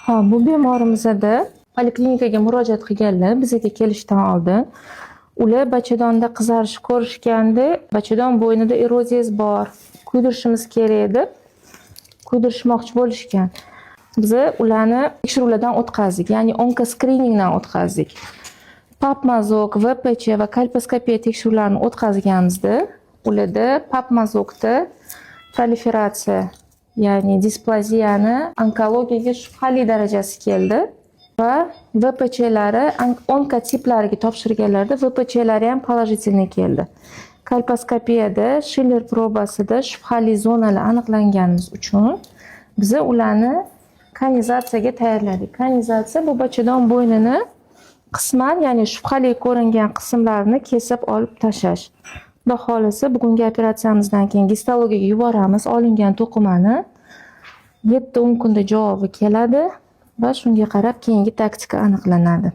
Bu bemorimizda poliklinikaga murojaat qilganlar bizga kelishdan oldin. Ular bachadonda qizarish ko'rishganda, bachadon bo'ynida eroziyasi bor, kuydirishimiz kerak deb kuydirishmoqchi bo'lishgan. Biz ularni tekshiruvlardan o'tkazdik, ya'ni onkoskriningdan o'tkazdik. Pap mazok, VPC va kolposkopiya tekshiruvlarini o'tkazganimizda, ularda pap mazokda proliferatsiya, ya'ni displaziyani onkologiyaga shubhali darajasi keldi va VPC'lari onkotiplariga topshirganlarda VPC'lari ham положительный keldi. Kolposkopiyada Schiller probasida shubhali zonalar aniqlanganimiz uchun biz ularni konizatsiyaga tayyorladik. Konizatsiya bu bachadon bo'ynini qisman, ya'ni shubhali ko'ringan qismlarini kesib olib tashlash. Xudo xolisa bugungi operatsiyamizdan keyin gistologiyaga yuboramiz. Olingan to'qimani 7-10 kunda javobi keladi va shunga qarab keyingi taktika aniqlanadi.